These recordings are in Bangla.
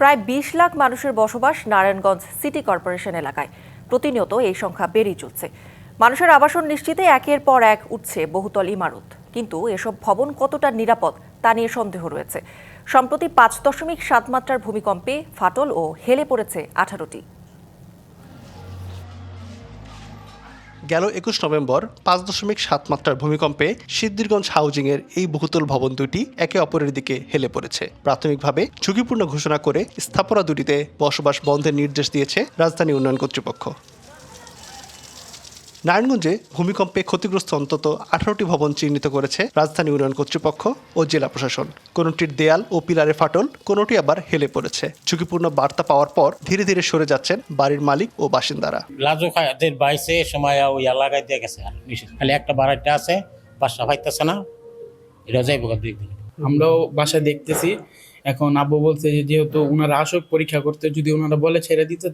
প্রায় ২০ লাখ মানুষের বসবাস নারায়ণগঞ্জ সিটি কর্পোরেশন এলাকায়। প্রতিনিয়ত এই সংখ্যা বেড়েই চলছে। মানুষের আবাসন নিশ্চিতে একের পর এক উঠছে বহুতল ইমারত, কিন্তু এসব ভবন কতটা নিরাপদ তা নিয়ে সন্দেহ রয়েছে। সম্প্রতি ৫.৭ মাত্রার ভূমিকম্পে ফাটল ও হেলে পড়েছে ১৮টি। গেল ২১ নভেম্বর ৫.৭ মাত্রার ভূমিকম্পে সিদ্ধিরগঞ্জ হাউজিংয়ের এই বহুতল ভবন দুটি একে অপরের দিকে হেলে পড়েছে। প্রাথমিকভাবে ঝুঁকিপূর্ণ ঘোষণা করে স্থাপনা দুটিতে বসবাস বন্ধের নির্দেশ দিয়েছে রাজধানী উন্নয়ন কর্তৃপক্ষ। নারায়ণগঞ্জে ভূমিকম্পে ক্ষতিগ্রস্ত অন্তত ১৮টি ভবন চিহ্নিত করেছে রাজধানী উন্নয়ন কর্তৃপক্ষ ও জেলা প্রশাসন। কোনোটির দেয়াল ও পিলারে ফাটল, কোনোটি আবার হেলে পড়েছে। ঝুঁকিপূর্ণ বার্তা পাওয়ার পর ধীরে ধীরে সরে যাচ্ছেন বাড়ির মালিক ও বাসিন্দারা। লাজুকের বাইসে সময় ওই লাগাই দিয়ে গেছে, আর খালি একটা বাড়াইটা আছে, বাসা পাইতেছে না, এটা যাইব দেখবেন। আমরাও বাসা দেখতেছি। এখন আব্বু বলছে যে যেহেতু ওনারা আসুক পরীক্ষা করতে, যদি ওনারা বলে ছেড়ে দিতে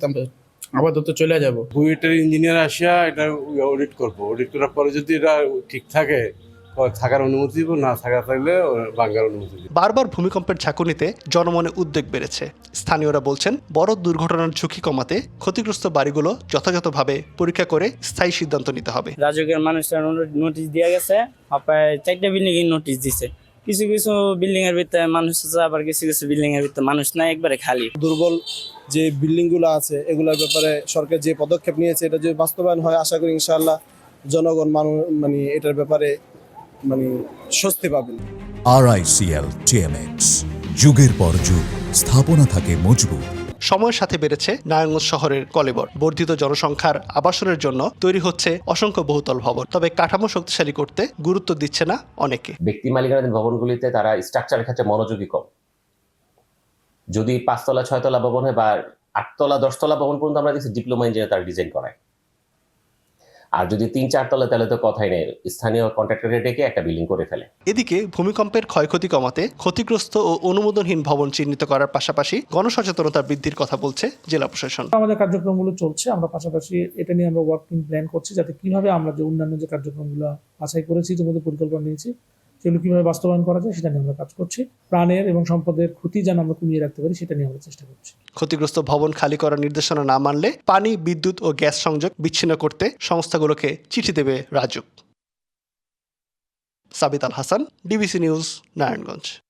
আপাতত চলে যাব। বুয়েটের ইঞ্জিনিয়ার আসিয়া এটা অডিট করবো, অডিট করার পরে যদি এটা ঠিক থাকে থাকার অনুমতি দিব, না থাকা থাকলে ভাঙার অনুমতি দিব। বারবার ভূমিকম্পের ঝাঁকুনিতে জনমনে উদ্বেগ বেড়েছে। স্থানীয়রা বলছেন, বড় দুর্ঘটনার ঝুঁকি কমাতে ক্ষতিগ্রস্ত বাড়িগুলো যথাযথভাবে পরীক্ষা করে স্থায়ী সিদ্ধান্ত নিতে হবে। রাজুকের মানুষরা নোটিশ দিয়ে গেছে, প্রায় 4টা বিল্ডিং এর নোটিশ দিছে। কিছু কিছু বিল্ডিং এর ভিতরে মানুষ আছে, আবার কিছু কিছু বিল্ডিং এর ভিতরে মানুষ নাই, একবারে খালি। দুর্বল যে বিল্ডিংগুলো আছে এগুলোর ব্যাপারে সরকার যে পদক্ষেপ নিয়েছে এটা যদি বাস্তবায়ন হয়, আশা করি ইনশাআল্লাহ জনগণ মানে এটার ব্যাপারে স্বস্তি পাবেন। RICL TMX, যুগের পর যুগ স্থাপনা থাকে মজবুত। সময়ের সাথে বেড়েছে নারায়ণগঞ্জ শহরের কলেবর। বর্ধিত জনসংখ্যার আবাসনের জন্য তৈরি হচ্ছে অসংখ্য বহুতল ভবন। তবে কাঠামো শক্তিশালী করতে গুরুত্ব দিচ্ছে না অনেকে। ব্যক্তি মালিকানাধীন ভবনগুলিতে তারা স্ট্রাকচারের ক্ষেত্রে মনোযোগী কম। যদি 5তলা 6তলা ভবন হয় বা 8তলা 10তলা ভবন পর্যন্ত আমরা দেখছি ডিপ্লোমা ইঞ্জিনিয়ার তারা ডিজাইন করায়। আর যদি 3-4 তলা, তাহলে তো কথাই নেই, স্থানীয় কন্ট্রাক্টরে ডেকে একটা বিল্ডিং করে ফেলে। এদিকে ভূমিকম্পের ক্ষয়ক্ষতি কমাতে ক্ষতিগ্রস্ত ও অনুমোদনহীন ভবন চিহ্নিত করার পাশাপাশি গণসচেতনতা বৃদ্ধির কথা বলছে জেলা প্রশাসন। আমাদের কার্যক্রমগুলো চলছে, আমরা পাশাপাশি এটা নিয়ে আমরা ওয়ার্কিং প্ল্যান করছি, যাতে কিভাবে আমরা যে অন্যান্য যে কার্যক্রমগুলো বাছাই করেছি, ইতিমধ্যে পরিকল্পনা নিয়েছি, সেগুলো কিভাবে বাস্তবায়ন করা যায় সেটা নিয়ে আমরা কাজ করছি। প্রাণের এবং সম্পদের ক্ষতি যেন আমরা কমিয়ে রাখতে পারি সেটা নিয়ে আমরা চেষ্টা করছি। ক্ষতিগ্রস্ত ভবন খালি করার নির্দেশনা না মানলে পানি, বিদ্যুৎ ও গ্যাস সংযোগ বিচ্ছিন্ন করতে সংস্থাগুলোকে চিঠি দেবে রাজুক। সাবিত আল হাসান, ডিবিসি নিউজ, নারায়ণগঞ্জ।